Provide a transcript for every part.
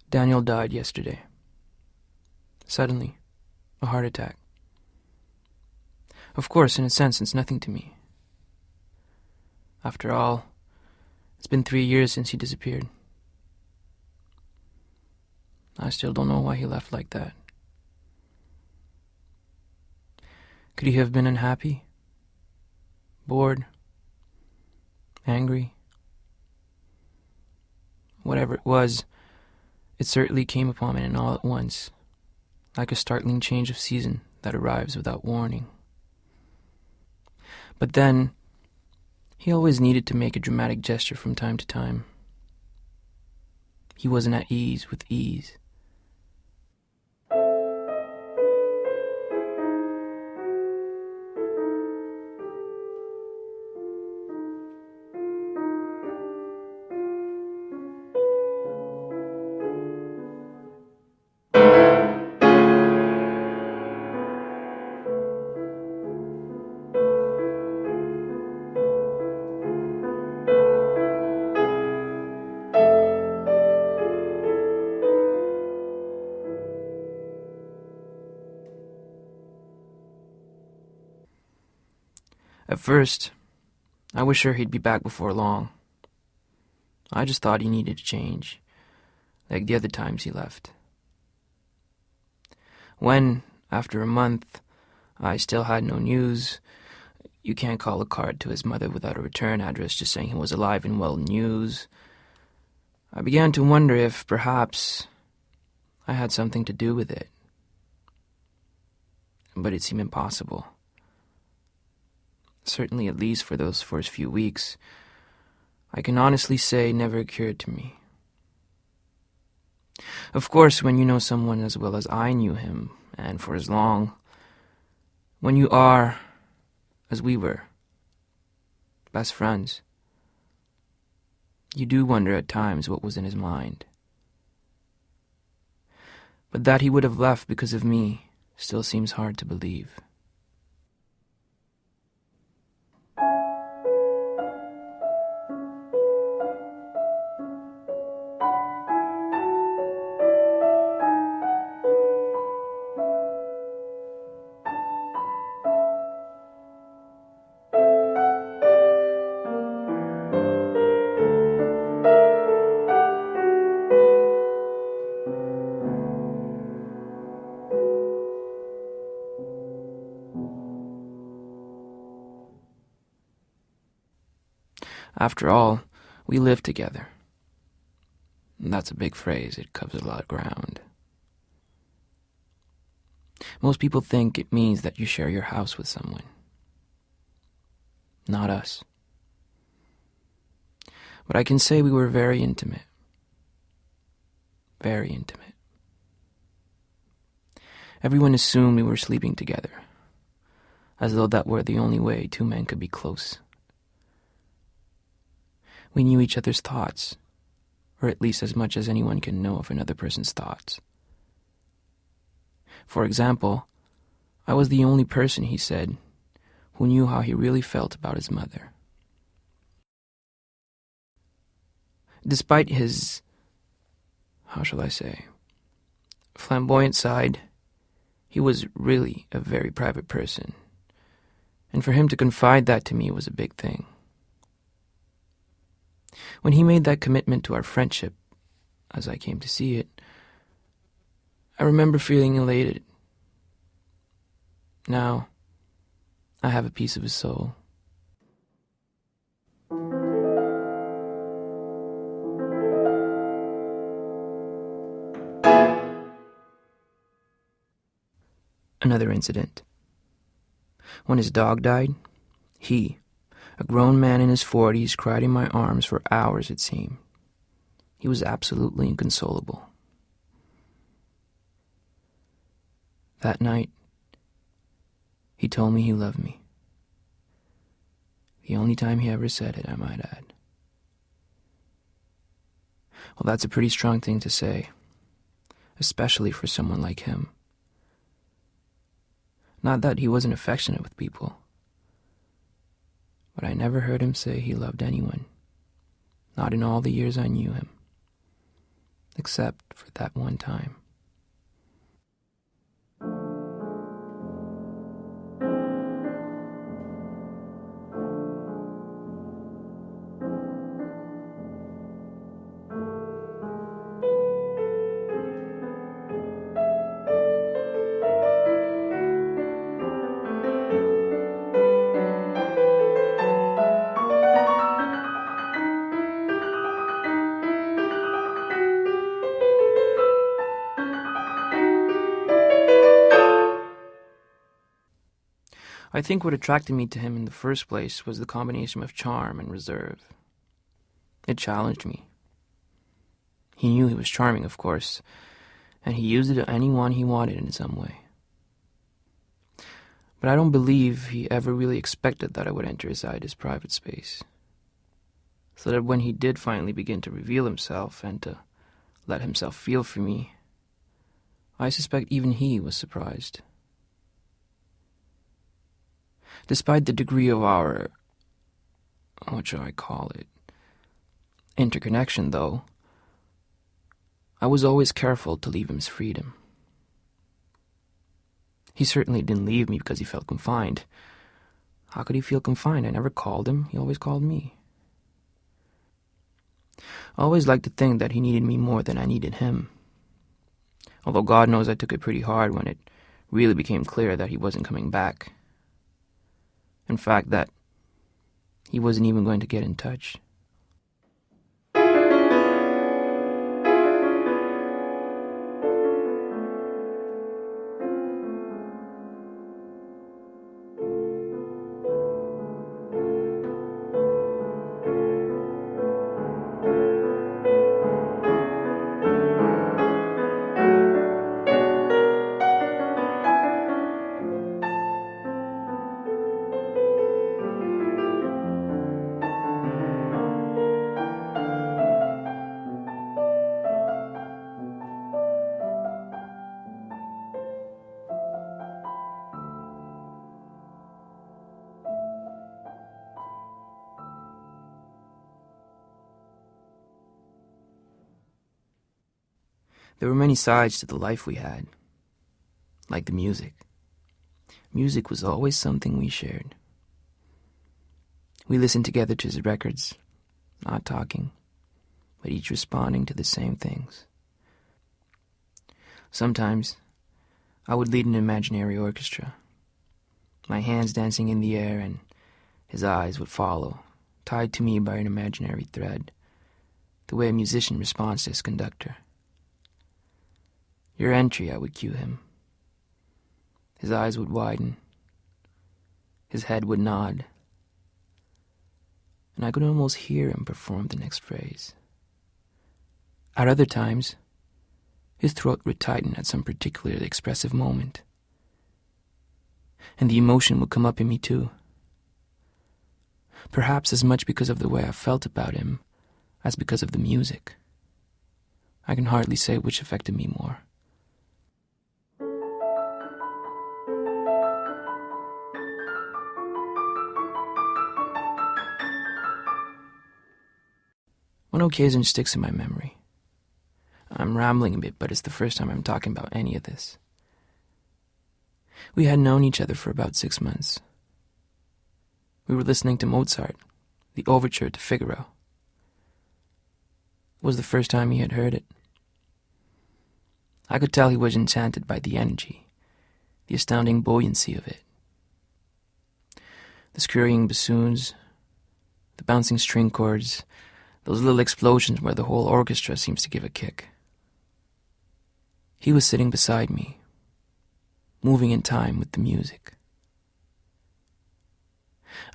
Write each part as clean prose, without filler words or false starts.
Daniel died yesterday. Suddenly, a heart attack. Of course, in a sense, it's nothing to me. After all, it's been 3 years since he disappeared. I still don't know why he left like that. Could he have been unhappy? Bored? Angry? Whatever it was, it certainly came upon me all at once, like a startling change of season that arrives without warning. But then, he always needed to make a dramatic gesture from time to time. He wasn't at ease with ease. At first, I was sure he'd be back before long. I just thought he needed a change, like the other times he left. When, after a month, I still had no news, you can't call a card to his mother without a return address just saying he was alive and well news, I began to wonder if, perhaps, I had something to do with it. But it seemed impossible. Certainly, at least for those first few weeks, I can honestly say never occurred to me. Of course, when you know someone as well as I knew him, and for as long, when you are, as we were, best friends, you do wonder at times what was in his mind. But that he would have left because of me still seems hard to believe. After all, we live together. That's a big phrase. It covers a lot of ground. Most people think it means that you share your house with someone. Not us. But I can say we were very intimate. Very intimate. Everyone assumed we were sleeping together, as though that were the only way two men could be close. We knew each other's thoughts, or at least as much as anyone can know of another person's thoughts. For example, I was the only person, he said, who knew how he really felt about his mother. Despite his, how shall I say, flamboyant side, he was really a very private person, and for him to confide that to me was a big thing. When he made that commitment to our friendship, as I came to see it, I remember feeling elated. Now, I have a piece of his soul. Another incident. When his dog died, he, a grown man in his 40s, cried in my arms for hours, it seemed. He was absolutely inconsolable. That night, he told me he loved me. The only time he ever said it, I might add. Well, that's a pretty strong thing to say, especially for someone like him. Not that he wasn't affectionate with people, but I never heard him say he loved anyone, not in all the years I knew him. except for that one time. I think what attracted me to him in the first place was the combination of charm and reserve. It challenged me. He knew he was charming, of course, and he used it to anyone he wanted in some way. But I don't believe he ever really expected that I would enter inside his private space. So that when he did finally begin to reveal himself and to let himself feel for me, I suspect even he was surprised. Despite the degree of our, what shall I call it, interconnection, though, I was always careful to leave him his freedom. He certainly didn't leave me because he felt confined. How could he feel confined? I never called him. He always called me. I always liked to think that he needed me more than I needed him. Although God knows I took it pretty hard when it really became clear that he wasn't coming back. In fact, that he wasn't even going to get in touch. There were many sides to the life we had, like the music. Music was always something we shared. We listened together to his records, not talking, but each responding to the same things. Sometimes, I would lead an imaginary orchestra, my hands dancing in the air, and his eyes would follow, tied to me by an imaginary thread, the way a musician responds to his conductor. Your entry, I would cue him. His eyes would widen. His head would nod. And I could almost hear him perform the next phrase. At other times, his throat would tighten at some particularly expressive moment. And the emotion would come up in me too. Perhaps as much because of the way I felt about him as because of the music. I can hardly say which affected me more. One occasion sticks in my memory. I'm rambling a bit, but it's the first time I'm talking about any of this. We had known each other for about 6 months. We were listening to Mozart, the overture to Figaro. It was the first time he had heard it. I could tell he was enchanted by the energy, the astounding buoyancy of it. The scurrying bassoons, the bouncing string chords, those little explosions where the whole orchestra seems to give a kick. He was sitting beside me, moving in time with the music.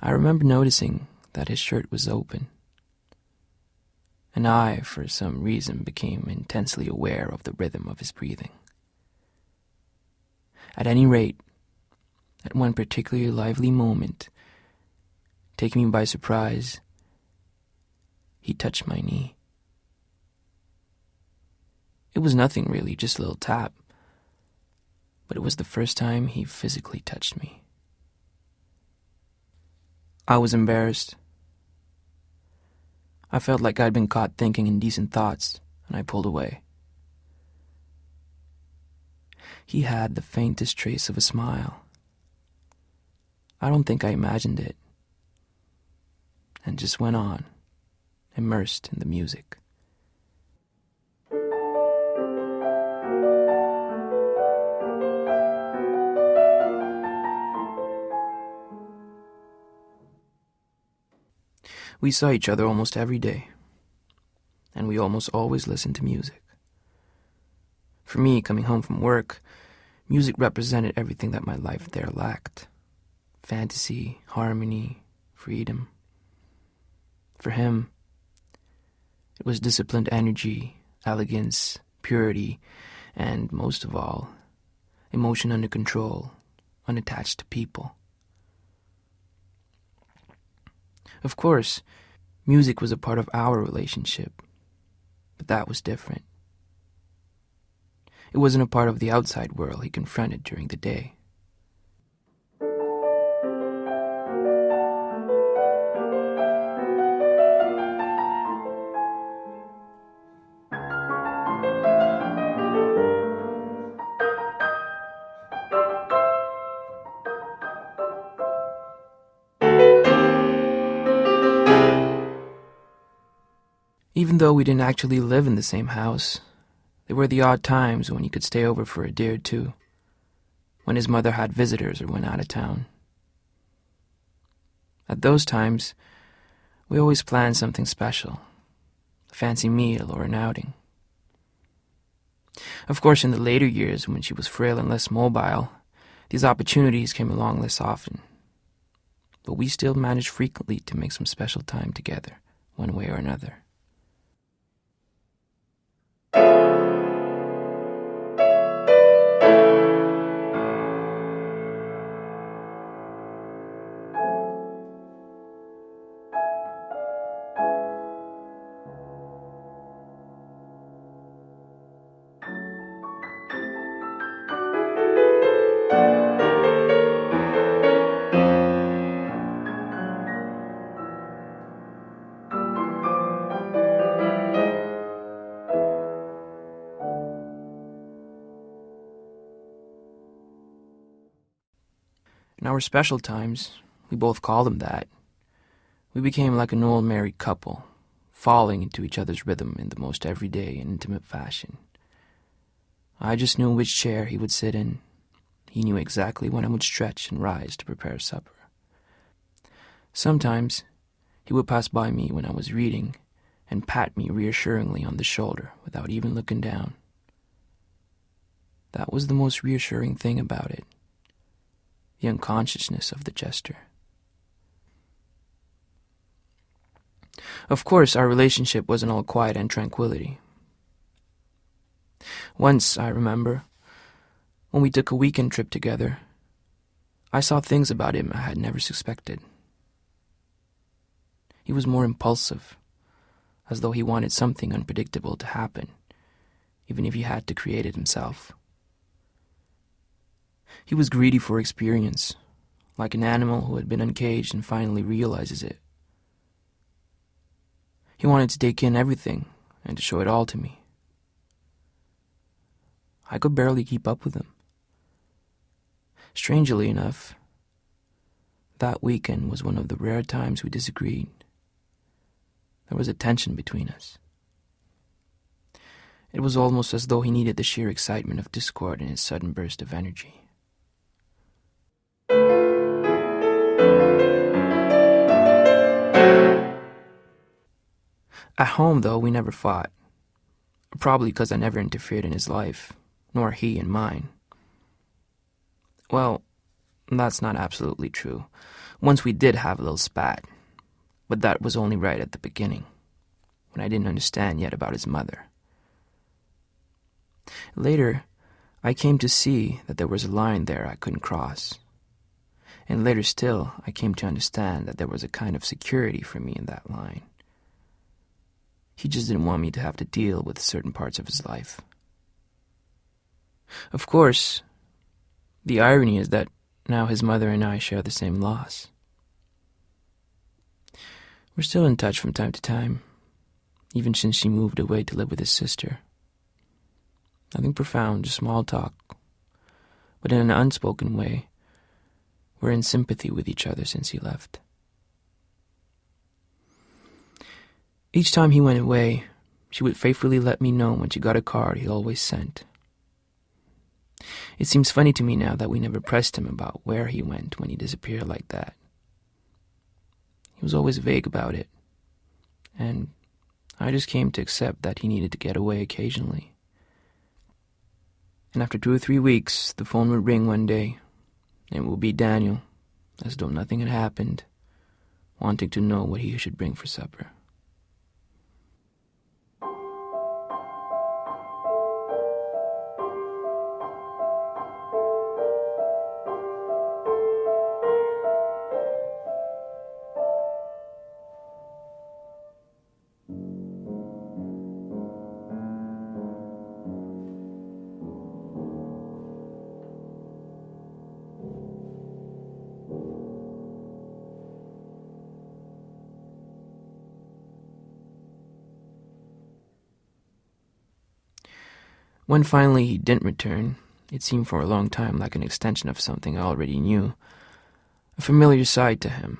I remember noticing that his shirt was open, and I, for some reason, became intensely aware of the rhythm of his breathing. At any rate, at one particularly lively moment, taking me by surprise, he touched my knee. It was nothing really, just a little tap, but it was the first time he physically touched me. I was embarrassed. I felt like I'd been caught thinking indecent thoughts, and I pulled away. He had the faintest trace of a smile. I don't think I imagined it, and just went on, immersed in the music. We saw each other almost every day, and we almost always listened to music. For me, coming home from work, music represented everything that my life there lacked. Fantasy, harmony, freedom. For him, it was disciplined energy, elegance, purity, and most of all, emotion under control, unattached to people. Of course, music was a part of our relationship, but that was different. It wasn't a part of the outside world he confronted during the day. Even though we didn't actually live in the same house, there were the odd times when he could stay over for a day or two, when his mother had visitors or went out of town. At those times, we always planned something special, a fancy meal or an outing. Of course, in the later years, when she was frail and less mobile, these opportunities came along less often. But we still managed frequently to make some special time together, one way or another. In our special times, we both called them that, we became like an old married couple, falling into each other's rhythm in the most everyday and intimate fashion. I just knew which chair he would sit in. He knew exactly when I would stretch and rise to prepare supper. Sometimes, he would pass by me when I was reading and pat me reassuringly on the shoulder without even looking down. That was the most reassuring thing about it. The unconsciousness of the gesture. Of course, our relationship wasn't all quiet and tranquility. Once, I remember, when we took a weekend trip together, I saw things about him I had never suspected. He was more impulsive, as though he wanted something unpredictable to happen, even if he had to create it himself. He was greedy for experience, like an animal who had been uncaged and finally realizes it. He wanted to take in everything and to show it all to me. I could barely keep up with him. Strangely enough, that weekend was one of the rare times we disagreed. There was a tension between us. It was almost as though he needed the sheer excitement of discord in his sudden burst of energy. At home, though, we never fought. Probably because I never interfered in his life, nor he in mine. Well, that's not absolutely true. Once we did have a little spat, but that was only right at the beginning, when I didn't understand yet about his mother. Later, I came to see that there was a line there I couldn't cross. And later still, I came to understand that there was a kind of security for me in that line. He just didn't want me to have to deal with certain parts of his life. Of course, the irony is that now his mother and I share the same loss. We're still in touch from time to time, even since she moved away to live with his sister. Nothing profound, just small talk, but in an unspoken way, we're in sympathy with each other since he left. Each time he went away, she would faithfully let me know when she got a card he always sent. It seems funny to me now that we never pressed him about where he went when he disappeared like that. He was always vague about it, and I just came to accept that he needed to get away occasionally. And after 2 or 3 weeks, the phone would ring one day, and it would be Daniel, as though nothing had happened, wanting to know what he should bring for supper. When finally he didn't return, it seemed for a long time like an extension of something I already knew, a familiar side to him.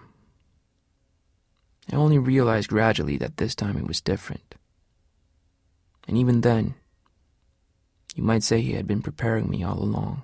I only realized gradually that this time it was different. And even then, you might say he had been preparing me all along.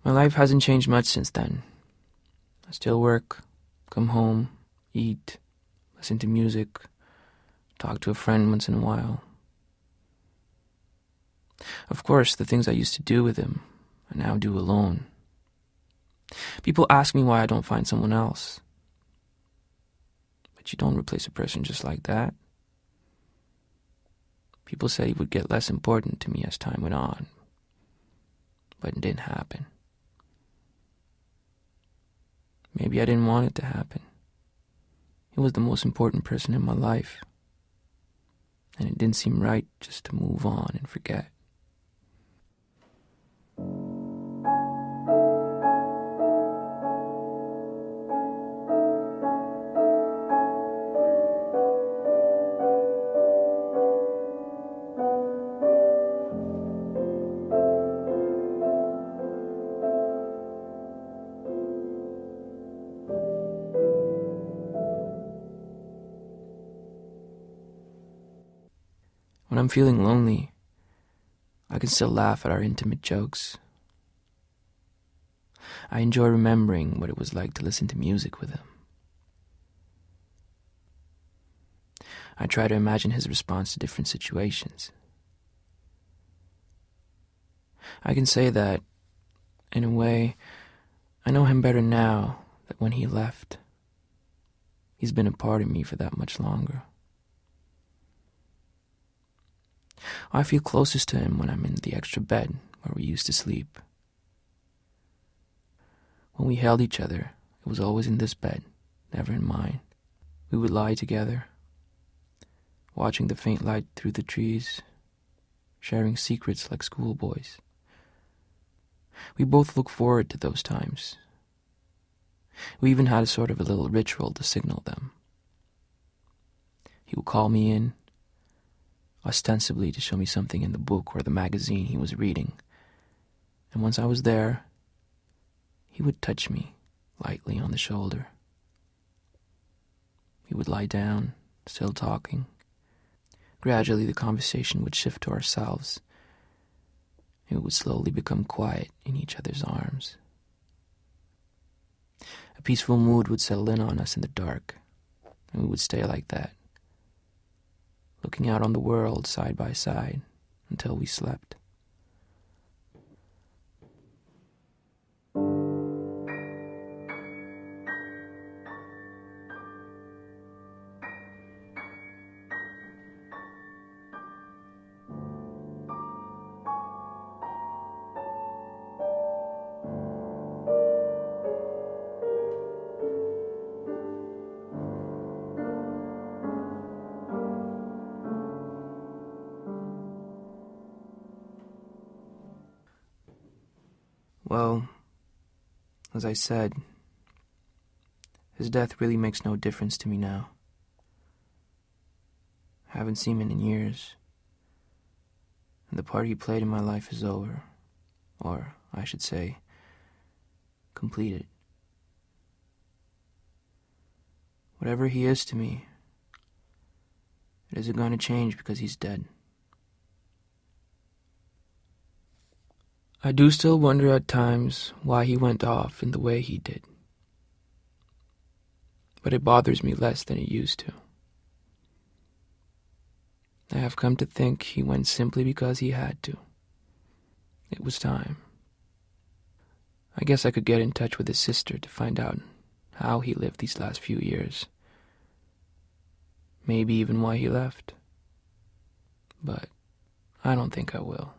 My life hasn't changed much since then. I still work, come home, eat, listen to music, talk to a friend once in a while. Of course, the things I used to do with him, I now do alone. People ask me why I don't find someone else. But you don't replace a person just like that. People said he would get less important to me as time went on. But it didn't happen. Maybe I didn't want it to happen. He was the most important person in my life. And it didn't seem right just to move on and forget. When I'm feeling lonely, I can still laugh at our intimate jokes. I enjoy remembering what it was like to listen to music with him. I try to imagine his response to different situations. I can say that, in a way, I know him better now than when he left. He's been a part of me for that much longer. I feel closest to him when I'm in the extra bed where we used to sleep. When we held each other, it was always in this bed, never in mine. We would lie together, watching the faint light through the trees, sharing secrets like schoolboys. We both looked forward to those times. We even had a sort of a little ritual to signal them. He would call me in, ostensibly to show me something in the book or the magazine he was reading. And once I was there, he would touch me lightly on the shoulder. We would lie down, still talking. Gradually the conversation would shift to ourselves. It would slowly become quiet in each other's arms. A peaceful mood would settle in on us in the dark, and we would stay like that, looking out on the world side by side until we slept. Well, as I said, his death really makes no difference to me now. I haven't seen him in years, and the part he played in my life is over, or I should say, completed. Whatever he is to me, it isn't going to change because he's dead. I do still wonder at times why he went off in the way he did. But it bothers me less than it used to. I have come to think he went simply because he had to. It was time. I guess I could get in touch with his sister to find out how he lived these last few years. Maybe even why he left. But I don't think I will.